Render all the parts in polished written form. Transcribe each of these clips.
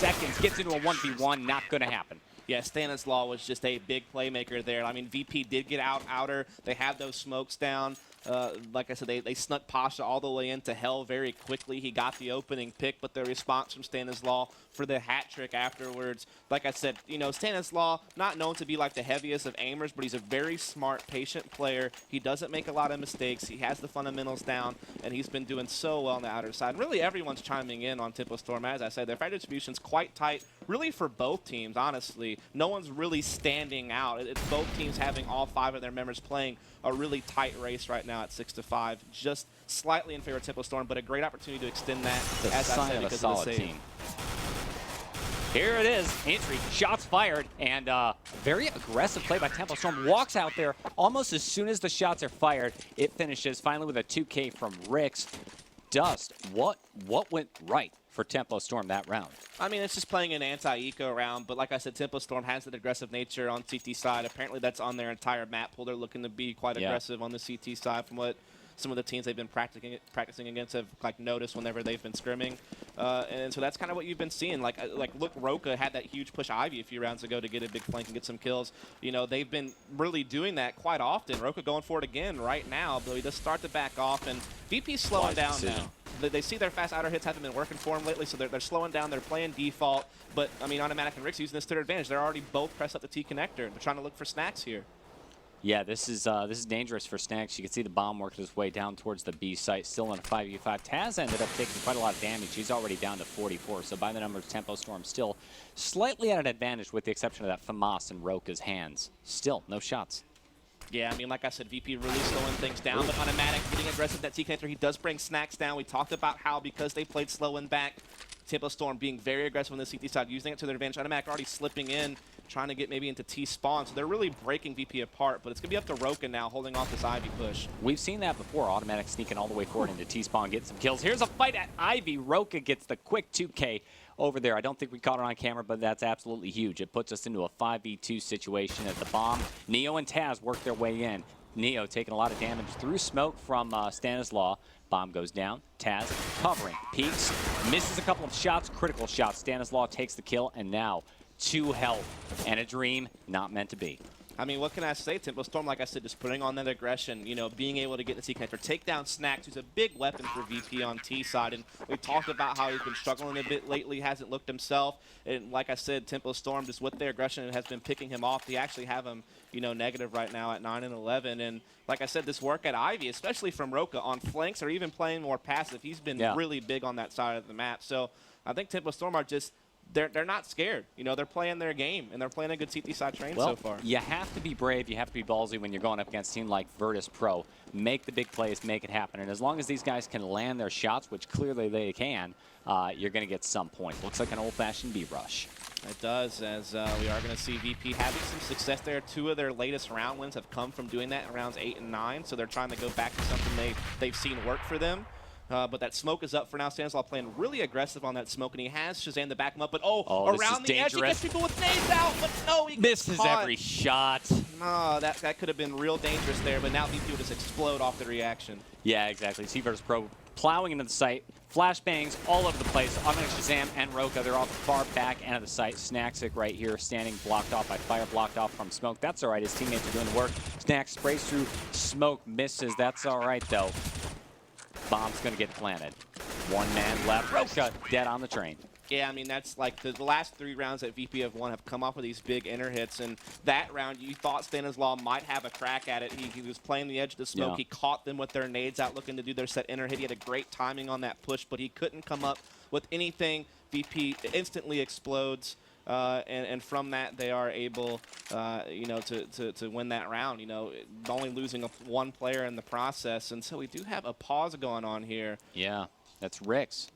seconds, gets into a 1v1, not going to happen. Yeah, Stanislaw was just a big playmaker there. I mean, VP did get outer. They had those smokes down. Like I said, they snuck Pasha all the way into hell very quickly. He got the opening pick, but the response from Stanislaw for the hat trick afterwards. Like I said, you know, Stanislaw, not known to be like the heaviest of aimers, but he's a very smart, patient player. He doesn't make a lot of mistakes. He has the fundamentals down, and he's been doing so well on the outer side. Really, everyone's chiming in on Tempo Storm. As I said, their frag distribution's quite tight, really for both teams, honestly. No one's really standing out. It's both teams having all 5 of their members playing a really tight race right now at 6-5, just slightly in favor of Tempo Storm, but a great opportunity to extend that, as I said, because of the save. Here it is, entry, shots fired, and very aggressive play by Tempo Storm. Walks out there almost as soon as the shots are fired. It finishes finally with a 2K from Rix. Dust, what went right for Tempo Storm that round? I mean, it's just playing an anti-eco round, but like I said, Tempo Storm has that aggressive nature on CT side. Apparently that's on their entire map pool. They're looking to be quite aggressive on the CT side from what some of the teams they've been practicing against have like noticed whenever they've been scrimming. And so that's kind of what you've been seeing. Like look, Roka had that huge push Ivy a few rounds ago to get a big flank and get some kills. You know, they've been really doing that quite often. Roka going for it again right now, but he does start to back off, and VP's slowing down now. They see their fast outer hits haven't been working for them lately, so they're slowing down. They're playing default, but I mean, Automatic and Rick's using this to their advantage. They're already both pressed up the T connector. They're trying to look for snacks here. Yeah, this is dangerous for Snacks. You can see the bomb working its way down towards the B site, still in a 5v5. Taz ended up taking quite a lot of damage. He's already down to 44, so by the numbers, Tempo Storm still slightly at an advantage with the exception of that FAMAS in Roka's hands. Still, no shots. Yeah, I mean, like I said, VP really slowing things down, but Automatic getting aggressive that T connector. He does bring Snacks down. We talked about how because they played slow and back, Tempo Storm being very aggressive on the CT side, using it to their advantage. Automatic already slipping in, trying to get maybe into T spawn. So they're really breaking VP apart, but it's going to be up to Roka now holding off this Ivy push. We've seen that before. Automatic sneaking all the way forward into T spawn, getting some kills. Here's a fight at Ivy. Roka gets the quick 2K over there. I don't think we caught it on camera, but that's absolutely huge. It puts us into a 5v2 situation as the bomb. Neo and Taz work their way in. Neo taking a lot of damage through smoke from Stanislaw. Bomb goes down. Taz covering. Peeks. Misses a couple of shots. Critical shots. Stanislaw takes the kill. And now 2 health. And a dream not meant to be. I mean, what can I say? Tempo Storm, like I said, just putting on that aggression, you know, being able to get the T connector, take down Snacks, who's a big weapon for VP on T side. And we talked about how he's been struggling a bit lately, hasn't looked himself. And like I said, Tempo Storm, just with their aggression, has been picking him off. They actually have him, you know, negative right now at 9 and 11. And like I said, this work at Ivy, especially from Roka on flanks or even playing more passive, he's been really big on that side of the map. So I think Tempo Storm are just, they're not scared. You know, they're playing their game, and they're playing a good CT side train so far. You have to be brave. You have to be ballsy when you're going up against a team like Virtus.Pro. Make the big plays, make it happen. And as long as these guys can land their shots, which clearly they can, you're going to get some points. Looks like an old-fashioned B-rush. It does, as we are going to see VP having some success there. 2 of their latest round wins have come from doing that in rounds 8 and 9, so they're trying to go back to something they've seen work for them. But that smoke is up for now. Stanislaw playing really aggressive on that smoke, and he has Shazam to back him up. But around the edge, he gets people with nades out. But no, he misses every shot. No, that could have been real dangerous there. But now VP will just explode off the reaction. Yeah, exactly. Virtus.Pro plowing into the site. Flashbangs all over the place. Automatic Shazam and Roka, they're off the far back end of the site. Snaxic right here, standing blocked off by fire, blocked off from smoke. That's all right. His teammates are doing the work. Snax sprays through smoke, misses. That's all right, though. Bomb's going to get planted. 1 man left. Roka dead on the train. Yeah, I mean, that's like the last 3 rounds that VP have won have come off with these big inner hits. And that round, you thought Stanislaw might have a crack at it. He was playing the edge of the smoke. Yeah. He caught them with their nades out looking to do their set inner hit. He had a great timing on that push, but he couldn't come up with anything. VP instantly explodes. And from that, they are able, you know, to win that round. You know, only losing 1 player in the process, and so we do have a pause going on here. Yeah, that's Rix.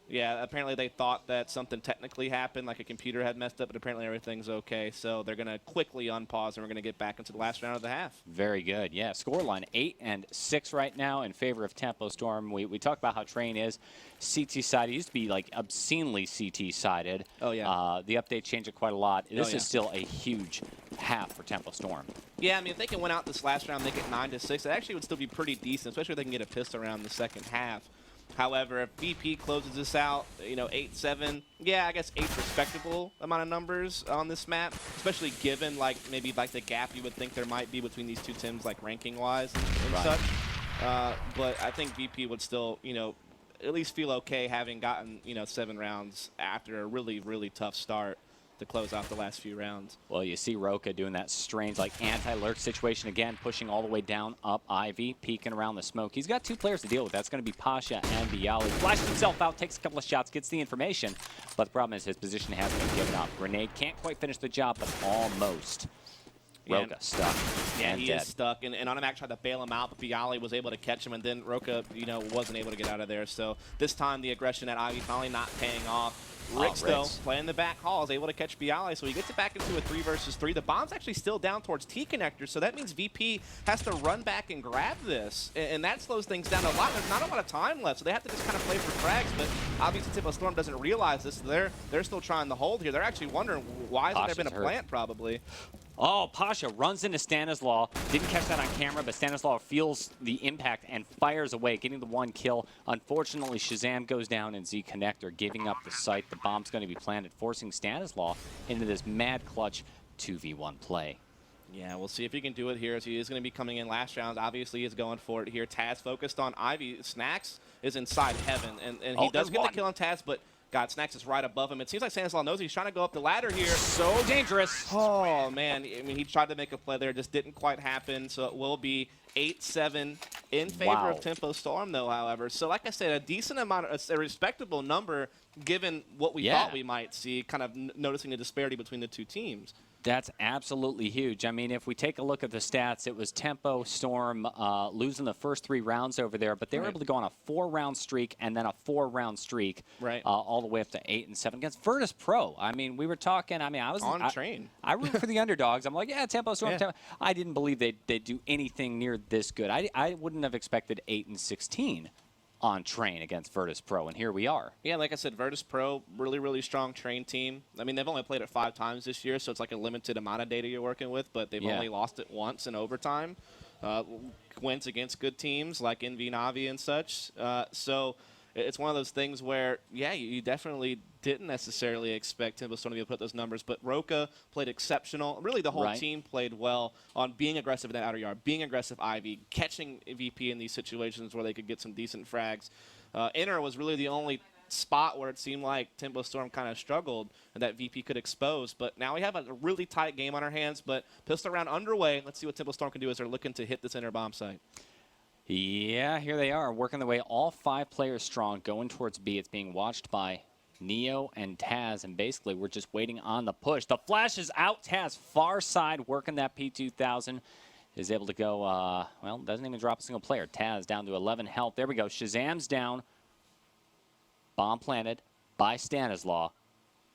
Yeah, apparently they thought that something technically happened, like a computer had messed up, but apparently everything's okay. So they're going to quickly unpause, and we're going to get back into the last round of the half. Very good. Yeah, scoreline 8 and 6 right now in favor of Tempo Storm. We talked about how Train is CT side. It used to be like obscenely CT sided. Oh, yeah. The update changed it quite a lot. This is still a huge half for Tempo Storm. Yeah, I mean, if they can win out this last round, they get 9 to 6. It actually would still be pretty decent, especially if they can get a pistol round in the second half. However, if VP closes this out, 8-7, yeah, I guess 8's respectable amount of numbers on this map, especially given maybe the gap you would think there might be between these two teams, ranking-wise and such. But I think VP would still, at least feel okay having gotten, 7 rounds after a really, really tough start to close out the last few rounds. Well, you see Roka doing that strange anti-lurk situation again, pushing all the way down up Ivy, peeking around the smoke. He's got 2 players to deal with. That's going to be Pasha and Bialy. Flashes himself out, takes a couple of shots, gets the information, but the problem is his position has been given up. Grenade can't quite finish the job, but almost. Roka stuck. Yeah, he dead. is stuck, and Automatic tried to bail him out, but Bialy was able to catch him, and then Roka, wasn't able to get out of there. So this time the aggression at Ivy finally not paying off. Rix, though, playing the back hall, is able to catch Bialy, so he gets it back into a 3 versus 3. The bomb's actually still down towards T-Connector, so that means VP has to run back and grab this, and that slows things down a lot. There's not a lot of time left, so they have to just kind of play for frags, but obviously Tempo Storm doesn't realize this. They're still trying to hold here. They're actually wondering, why hasn't there been a plant, probably? Oh, Pasha runs into Stanislaw. Didn't catch that on camera, but Stanislaw feels the impact and fires away, getting the 1 kill. Unfortunately, Shazam goes down in Z-Connector, giving up the site. The bomb's going to be planted, forcing Stanislaw into this mad clutch 2v1 play. Yeah, we'll see if he can do it here, as he is going to be coming in last round. Obviously, he's going for it here. Taz focused on Ivy. Snacks is inside heaven, and he does get the kill on Taz, but God, Snacks is right above him. It seems like Stanislaw knows he's trying to go up the ladder here. So dangerous. Oh, man. I mean, he tried to make a play there. Just didn't quite happen. So it will be 8-7 in favor of Tempo Storm, though, however. So like I said, a decent amount, a respectable number, given what we thought we might see, kind of noticing the disparity between the 2 teams. That's absolutely huge. I mean, if we take a look at the stats, it was Tempo Storm losing the first 3 rounds over there, but they were able to go on a 4-round streak and then a 4-round streak, all the way up to 8-7 against Virtus.Pro. I mean, we were talking. I mean, I was on train. I root for the underdogs. I'm like, yeah, Tempo Storm. Tempo. I didn't believe they'd do anything near this good. I wouldn't have expected 8-16. On train against Virtus.Pro, and here we are. Yeah, like I said, Virtus.Pro, really, really strong train team. I mean, they've only played it 5 times this year, so it's like a limited amount of data you're working with, but they've only lost it once in overtime. Wins against good teams like Envy, Navi, and such. So it's one of those things where, yeah, you definitely didn't necessarily expect Tempo Storm to be able to put those numbers, but Roka played exceptional. Really, the whole team played well on being aggressive in that outer yard, being aggressive Ivy, catching VP in these situations where they could get some decent frags. Inner was really the only spot where it seemed like Tempo Storm kind of struggled and that VP could expose, but now we have a really tight game on our hands, but pistol round underway. Let's see what Tempo Storm can do as they're looking to hit this inner bomb site. Yeah, here they are, working their way, all 5 players strong, going towards B. It's being watched by Neo and Taz, and basically we're just waiting on the push. The flash is out. Taz, far side, working that P2000. Is able to go, well, doesn't even drop a single player. Taz down to 11 health. There we go. Shazam's down. Bomb planted by Stanislaw,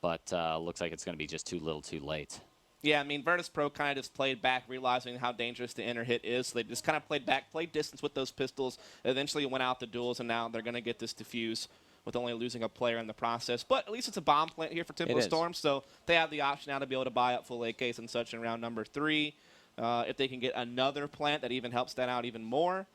but looks like it's going to be just too little too late. Yeah, I mean, Virtus.Pro kind of just played back, realizing how dangerous the inner hit is. So they just kind of played back, played distance with those pistols, eventually went out the duels, and now they're going to get this diffuse with only losing a player in the process. But at least it's a bomb plant here for Tempo Storm, so they have the option now to be able to buy up full AKs and such in round number 3. If they can get another plant, that even helps that out even more.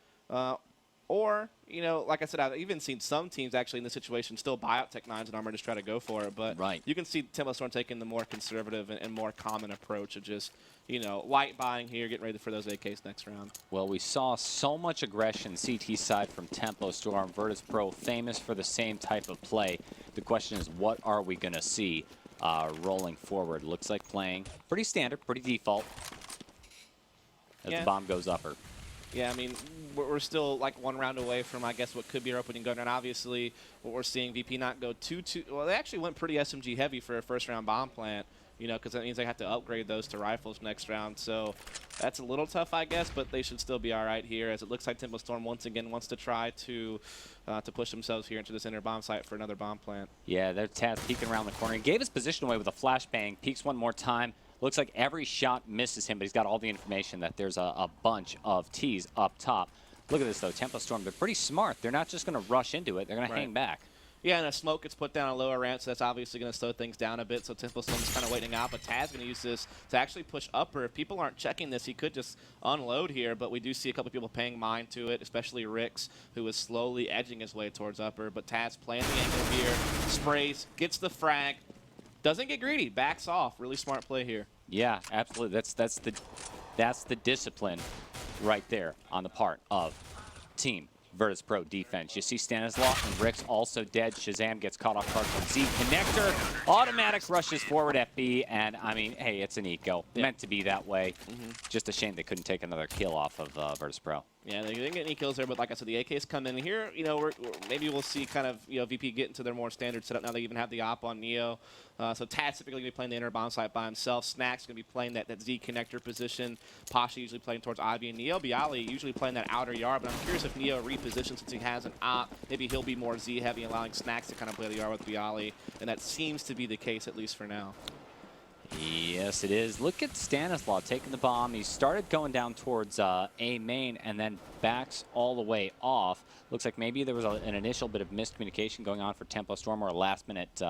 Or, like I said, I've even seen some teams actually in this situation still buy out Tech 9s and Armor, just try to go for it. But you can see Tempo Storm taking the more conservative and more common approach of just, light buying here, getting ready for those AKs next round. Well, we saw so much aggression CT side from Tempo Storm. Virtus.Pro, famous for the same type of play. The question is, what are we going to see rolling forward? Looks like playing pretty standard, pretty default as the bomb goes upper. Yeah, I mean, we're still like 1 round away from, I guess, what could be our opening gun. And obviously, what we're seeing VP not go too well, they actually went pretty SMG heavy for a first-round bomb plant, because that means they have to upgrade those to rifles next round. So that's a little tough, I guess, but they should still be all right here, as it looks like Tempo Storm once again wants to try to push themselves here into this inner bomb site for another bomb plant. Yeah, they're Taz peeking around the corner. He gave his position away with a flashbang, peeks one more time. Looks like every shot misses him, but he's got all the information that there's a bunch of T's up top. Look at this, though. Tempo Storm, they're pretty smart. They're not just going to rush into it. They're going to hang back. Yeah, and a smoke gets put down a lower ramp, so that's obviously going to slow things down a bit. So Tempo Storm's kind of waiting out, but Taz going to use this to actually push upper. If people aren't checking this, he could just unload here, but we do see a couple people paying mind to it, especially Rix, who is slowly edging his way towards upper. But Taz playing the angle here, sprays, gets the frag, doesn't get greedy, backs off. Really smart play here. Yeah, absolutely. That's the discipline right there on the part of Team Virtus.Pro defense. You see Stanislaw and Rix also dead. Shazam gets caught off guard from Z. Connector, automatic rushes forward at B, and I mean, hey, it's an eco. Yeah. Meant to be that way. Just a shame they couldn't take another kill off of Virtus.Pro. Yeah, they didn't get any kills there, but like I said, the AKs come in here. You know, maybe we'll see kind of, you know, VP get into their more standard setup. Now they even have the op on Neo. So Taz typically going to be playing the inner bomb site by himself. Snack's going to be playing that Z connector position. Pasha usually playing towards Ivy and Neo. Bialy usually playing that outer yard, but I'm curious if Neo repositions since he has an op. Maybe he'll be more Z heavy, allowing Snacks to kind of play the yard with Bialy, and that seems to be the case at least for now. Yes, it is. Look at Stanislaw taking the bomb. He started going down towards A main and then backs all the way off. Looks like maybe there was an initial bit of miscommunication going on for Tempo Storm or a last-minute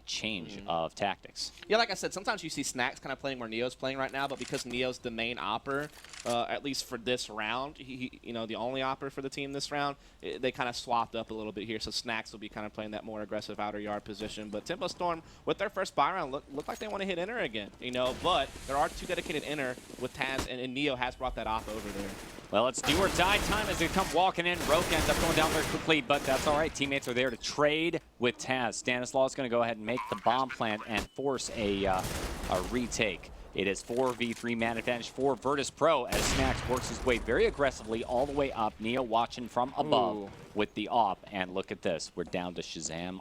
change of tactics. Yeah, like I said, sometimes you see Snacks kind of playing where Neo's playing right now, but because Neo's the main opper, at least for this round, you know, the only opper for the team this round, they kind of swapped up a little bit here, so Snacks will be kind of playing that more aggressive outer yard position. But Tempo Storm, with their first buy round, look like they want to hit inner again, you know, but there are two dedicated inner with Taz, and Neo has brought that op over there. Well, it's do or die time as they come walking in. Roke ends up going down very quickly, but that's all right. Teammates are there to trade with Taz. Stanislaw is going to go ahead and make the bomb plant and force a retake. It is 4v3 man advantage for Virtus.Pro as Snacks works his way very aggressively all the way up. Neo watching from above with the op. And look at this. We're down to Shazam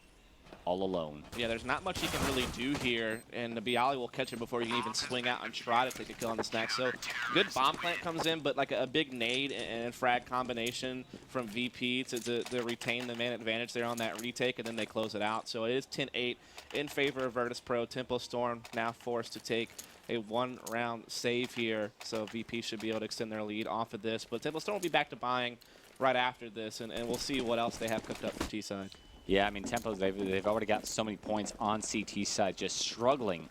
all alone. Yeah, there's not much he can really do here, and the Bialy will catch him before he can even swing out and try to take a kill on the Snack. So good bomb plant comes in, but like a big nade and frag combination from VP to retain the man advantage there on that retake, and then they close it out. So it is 10-8 in favor of Virtus.Pro. Tempo Storm now forced to take a one-round save here, so VP should be able to extend their lead off of this. But Tempo Storm will be back to buying right after this, and we'll see what else they have cooked up for T-side. Yeah, I mean, Tempo, they've already got so many points on CT side, just struggling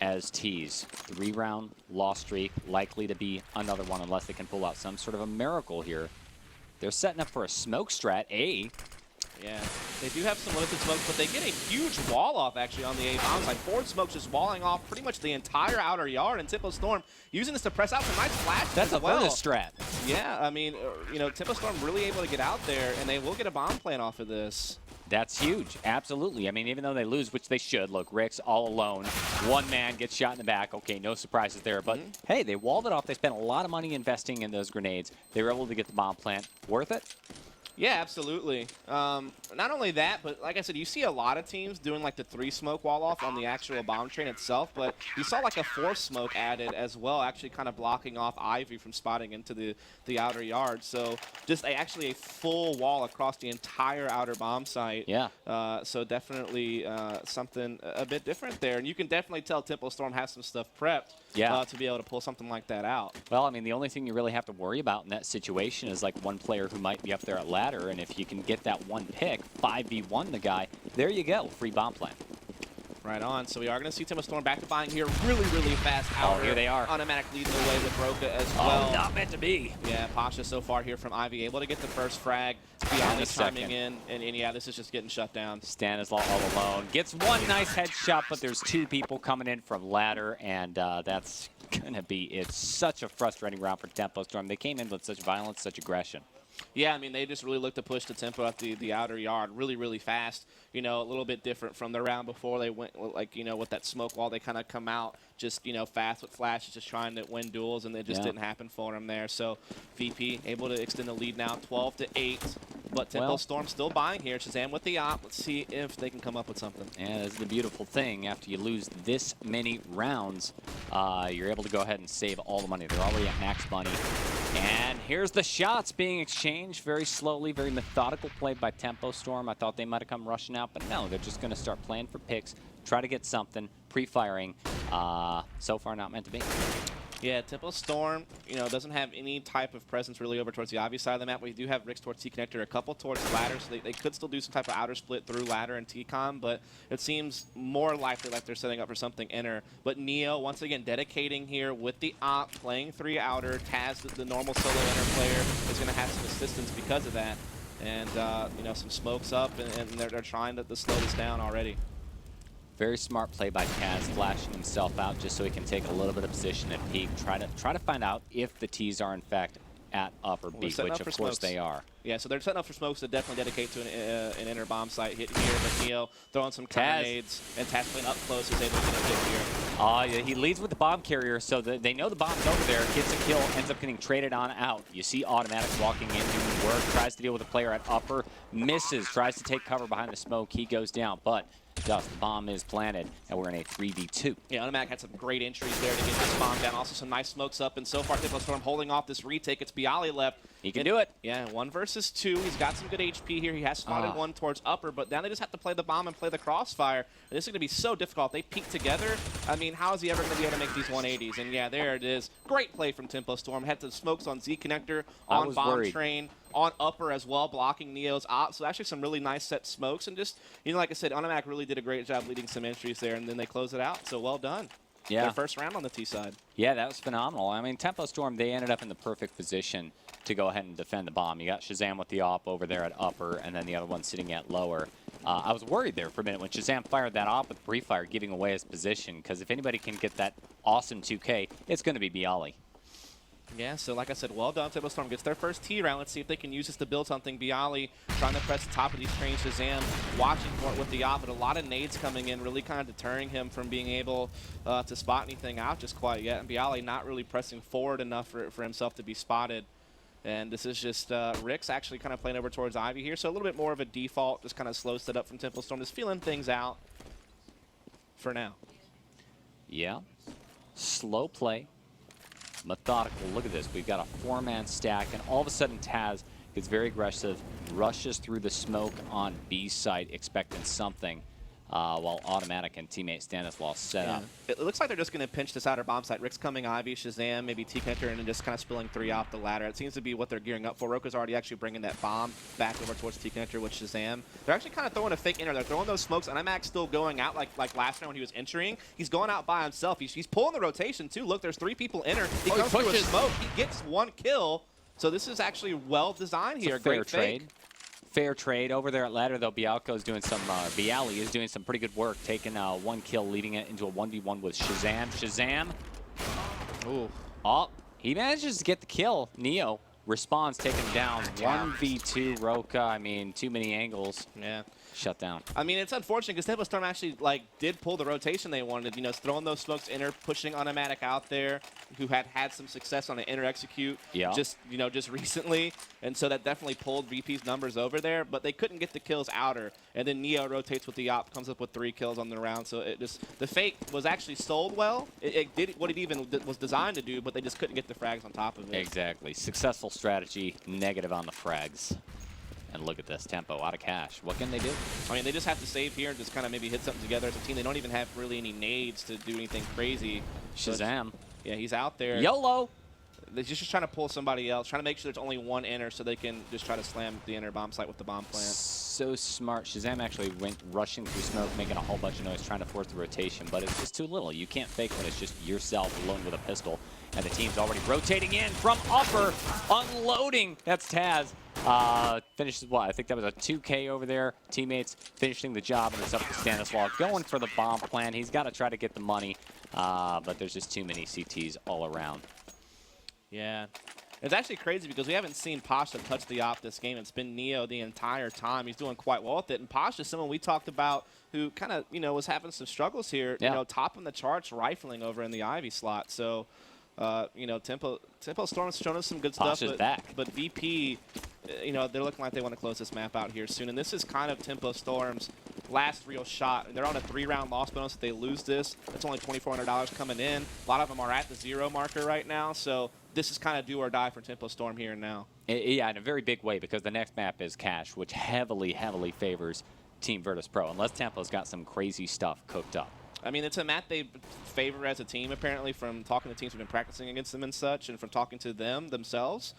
as T's. 3-round loss streak, likely to be another one unless they can pull out some sort of a miracle here. They're setting up for a smoke strat, A. Yeah, they do have some limited smokes, but they get a huge wall off actually on the A bomb side. Forward smokes just walling off pretty much the entire outer yard, and Tempo Storm using this to press out some nice flashes. That's a Virtus strat. Yeah, I mean, you know, Tempo Storm really able to get out there, and they will get a bomb plant off of this. That's huge, absolutely. I mean, even though they lose, which they should, look, Rix all alone. One man gets shot in the back. Okay, no surprises there. But, hey, they walled it off. They spent a lot of money investing in those grenades. They were able to get the bomb plant. Worth it? Yeah, absolutely. Not only that, but like I said, you see a lot of teams doing like the 3-smoke wall off on the actual bomb train itself, but you saw like a 4th smoke added as well, actually kind of blocking off Ivy from spotting into the outer yard. So just actually a full wall across the entire outer bomb site. Yeah. So definitely something a bit different there. And you can definitely tell Tempo Storm has some stuff prepped to be able to pull something like that out. Well, I mean, the only thing you really have to worry about in that situation is like one player who might be up there at ladder, and if you can get that one pick, 5v1 the guy, there you go, free bomb plant. Right on. So we are going to see Tempo Storm back to buying here really, really fast. Outer, here they are. Automatic leading the way with Roka as well. Oh, not meant to be. Yeah, Pasha so far here from Ivy able to get the first frag. Bialy timing in, and yeah, this is just getting shut down. Stanislaw all alone. Gets one nice headshot, but there's 2 people coming in from ladder, and that's going to be, it's such a frustrating round for Tempo Storm. They came in with such violence, such aggression. Yeah, I mean, they just really looked to push the tempo at the outer yard really, really fast. You know, a little bit different from the round before. They went, like, you know, with that smoke wall, they kind of come out just, you know, fast with flashes, just trying to win duels, and it just didn't happen for them there. So VP able to extend the lead now, 12-8. But Tempo Storm still buying here. Shazam with the op. Let's see if they can come up with something. And that's the beautiful thing. After you lose this many rounds, you're able to go ahead and save all the money. They're already at max money. And here's the shots being exchanged very slowly, very methodical play by Tempo Storm. I thought they might have come rushing out, but no, they're just going to start playing for picks, try to get something, pre-firing. So far, not meant to be. Yeah, Tempo Storm, doesn't have any type of presence really over towards the obvious side of the map. We do have Ricks towards T-Connector, a couple towards ladder, so they could still do some type of outer split through ladder and T-Con, but it seems more likely like they're setting up for something inner. But Neo, once again, dedicating here with the op, playing 3 outer. Taz, the normal solo inner player, is going to have some assistance because of that. And, some smokes up, and they're trying to slow this down already. Very smart play by Kaz, flashing himself out just so he can take a little bit of position and peek. Try to find out if the T's are in fact at upper B, which of course smokes. They are. Yeah, so they're setting up for smokes to definitely dedicate to an inner bomb site hit here. But Neo throwing some grenades, and Taz playing up close is able to get a hit here. Yeah, he leads with the bomb carrier, so they know the bomb's over there. Gets a kill, ends up getting traded on out. You see Automatic walking in, doing work, tries to deal with a player at upper, misses, tries to take cover behind the smoke. He goes down, but just the bomb is planted, and we're in a 3v2. Yeah, Automatic had some great entries there to get this bomb down. Also some nice smokes up, and so far Tempo Storm holding off this retake. It's Bialy left. He can do it. Yeah, 1 versus 2. He's got some good HP here. He has spotted one towards upper, but now they just have to play the bomb and play the crossfire. And this is going to be so difficult. They peek together. I mean, how is he ever going to be able to make these 180s? And yeah, there it is. Great play from Tempo Storm. Had some smokes on Z Connector, on bomb train, on upper as well, blocking Neo's op. So actually some really nice set smokes. And just, like I said, Automatic really did a great job leading some entries there, and then they close it out. So well done. Yeah. Their first round on the T side. Yeah, that was phenomenal. I mean, Tempo Storm, they ended up in the perfect position to go ahead and defend the bomb. You got Shazam with the op over there at upper, and then the other one sitting at lower. I was worried there for a minute when Shazam fired that op with pre-fire, giving away his position, because if anybody can get that awesome 2K, it's going to be Bialy. Yeah, so like I said, well done. Tempo Storm gets their first T round. Let's see if they can use this to build something. Bialy trying to press the top of these trains. Shazam watching for it with the op, but a lot of nades coming in, really kind of deterring him from being able to spot anything out just quite yet. And Bialy not really pressing forward enough for himself to be spotted. And this is just Ricks actually kind of playing over towards Ivy here. So a little bit more of a default, just kind of slow set up from Tempo Storm, just feeling things out for now. Yeah, slow play. Methodical. Look at this. We've got a 4-man stack, and all of a sudden Taz gets very aggressive, rushes through the smoke on B site, expecting something, while Automatic and teammate Stanislaus set up. It looks like they're just going to pinch this outer bomb site. Rick's coming Ivy, Shazam, maybe T-Connector, and then just kind of spilling 3 off the ladder. It seems to be what they're gearing up for. Roka's already actually bringing that bomb back over towards T-Connector with Shazam. They're actually kind of throwing a fake inner. They're throwing those smokes, and Automatic's still going out like last round when he was entering. He's going out by himself. He's pulling the rotation, too. Look, there's 3 people inner. He comes through a smoke. He gets 1 kill. So this is actually well designed here. Great trade. Fair trade over there at ladder, though. Bialy is doing some pretty good work, taking 1 kill, leading it into a 1v1 with Shazam. Shazam. Ooh. Oh, he manages to get the kill. Neo responds, taking down 1v2 Roka. I mean, too many angles. Yeah. Shut down. I mean, it's unfortunate because Tempo Storm actually did pull the rotation they wanted. Throwing those smokes inner, pushing Automatic out there, who had some success on an inner execute just recently, and so that definitely pulled VP's numbers over there. But they couldn't get the kills outer, and then Neo rotates with the op, comes up with 3 kills on the round. So the fake was actually sold well. It did what it even was designed to do, but they just couldn't get the frags on top of it. Exactly. Successful strategy, negative on the frags. And look at this, Tempo out of cash. What can they do? I mean, they just have to save here and just kind of maybe hit something together as a team. They don't even have really any nades to do anything crazy. Shazam. Yeah, he's out there. YOLO. They're just trying to pull somebody else, trying to make sure there's only 1 inner so they can just try to slam the inner bomb site with the bomb plant. So smart. Shazam actually went rushing through smoke, making a whole bunch of noise, trying to force the rotation, but it's just too little. You can't fake when it's just yourself alone with a pistol. And the team's already rotating in from upper, unloading. That's Taz. Finishes what? I think that was a 2K over there. Teammates finishing the job, and it's up to Stanislaus going for the bomb plan. He's got to try to get the money, but there's just too many CTs all around. Yeah. It's actually crazy because we haven't seen Pasha touch the op this game. It's been Neo the entire time. He's doing quite well with it. And Pasha's someone we talked about who kind of, was having some struggles here, topping the charts, rifling over in the Ivy slot. So, Tempo Storm's shown us some good stuff. But VP, they're looking like they want to close this map out here soon. And this is kind of Tempo Storm's last real shot. They're on a 3-round loss bonus. If they lose this, it's only $2,400 coming in. A lot of them are at the 0 marker right now. So this is kind of do or die for Tempo Storm here and now. Yeah, in a very big way, because the next map is Cash, which heavily favors Team Virtus.Pro, unless Tempo's got some crazy stuff cooked up. I mean, it's a map they favor as a team, apparently, from talking to teams who've been practicing against them and such, and from talking to them themselves.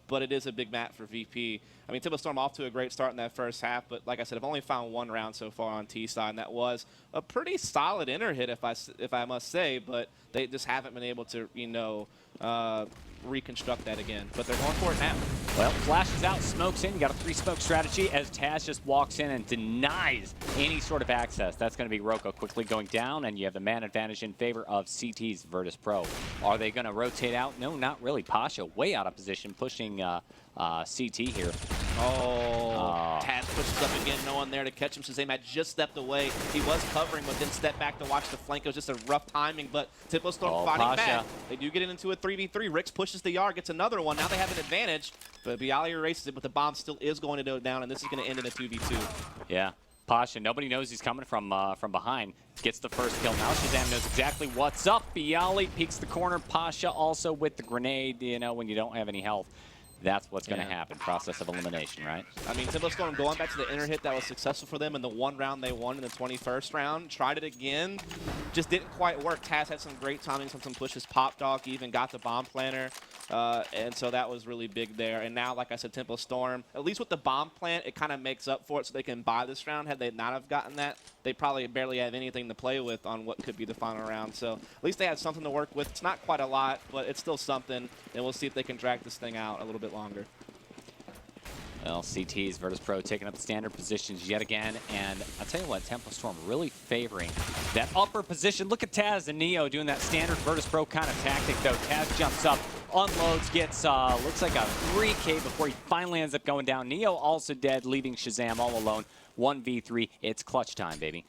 But it is a big map for VP. I mean, Tempo Storm off to a great start in that first half, but like I said, I've only found one round so far on T side, and that was a pretty solid inner hit, if I must say, but they just haven't been able to, you know, reconstruct that again. But they're going for it now. Well, flashes out, smokes in. You got a 3-smoke strategy as Taz just walks in and denies any sort of access. That's going to be Roko quickly going down, and you have the man advantage in favor of CT's Virtus.Pro. Are they going to rotate out? No, not really. Pasha way out of position, pushing CT here. Taz pushes up again, no one there to catch him. CEVO had just stepped away. He was covering, but then stepped back to watch the flank. It was just a rough timing, but Tempo Storm fighting back. They do get it into a 3v3. Rix pushes the yard, gets another one. Now they have an advantage, but Bialy erases it, but the bomb still is going to go down, and this is going to end in a 2v2. Yeah. Pasha, nobody knows he's coming from behind. Gets the first kill. Now Shazam knows exactly what's up. Bialy peeks the corner. Pasha also with the grenade, you know, when you don't have any health. That's what's going to happen. Process of elimination, right? I mean, Tempo Storm going back to the inner hit that was successful for them in the one round they won in the 21st round. Tried it again. Just didn't quite work. Taz had some great timings on some pushes. Pop Dog even got the bomb planter. And so that was really big there. And now, like I said, Tempo Storm, at least with the bomb plant, it kind of makes up for it so they can buy this round. Had they not have gotten that, they probably barely have anything to play with on what could be the final round. So at least they had something to work with. It's not quite a lot, but it's still something. And we'll see if they can drag this thing out a little bit longer. Well, CT's Virtus.Pro taking up the standard positions yet again, and I'll tell you what, Tempo Storm really favoring that upper position. Look at Taz and Neo doing that standard Virtus.Pro kind of tactic, though. Taz jumps up, unloads, gets, looks like a 3K before he finally ends up going down. Neo also dead, leaving Shazam all alone. 1v3, it's clutch time, baby.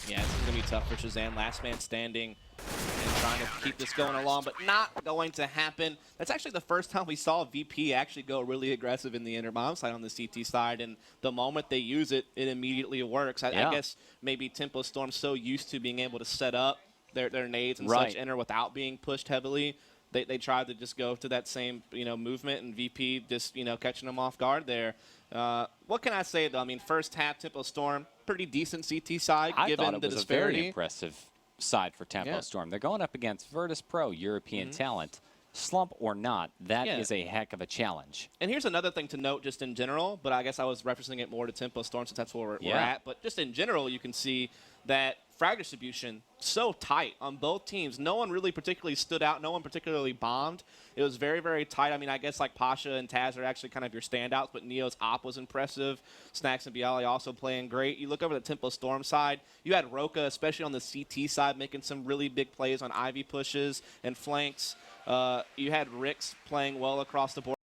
Yeah, this is going to be tough for Shazam. Last man standing and trying to keep this going along, but not going to happen. That's actually the first time we saw VP actually go really aggressive in the inner bomb side on the CT side, and the moment they use it, it immediately works. I guess maybe Tempo Storm's so used to being able to set up their nades and such inner without being pushed heavily. They tried to just go to that same, you know, movement, and VP just, you know, catching them off guard there. What can I say, though? I mean, first half, Tempo Storm, pretty decent CT side, given the disparity. A very impressive side for Tempo Storm. They're going up against Virtus.Pro, European talent. Slump or not, that is a heck of a challenge. And here's another thing to note just in general, but I guess I was referencing it more to Tempo Storm since that's where we're at. But just in general, you can see that frag distribution so tight on both teams. No one really particularly stood out. No one particularly bombed. It was very, very tight. I mean, I guess like Pasha and Taz are actually kind of your standouts, but Neo's op was impressive. Snacks and Bialy also playing great. You look over the Tempo Storm side, you had Roka, especially on the CT side, making some really big plays on Ivy pushes and flanks. You had Rix playing well across the board.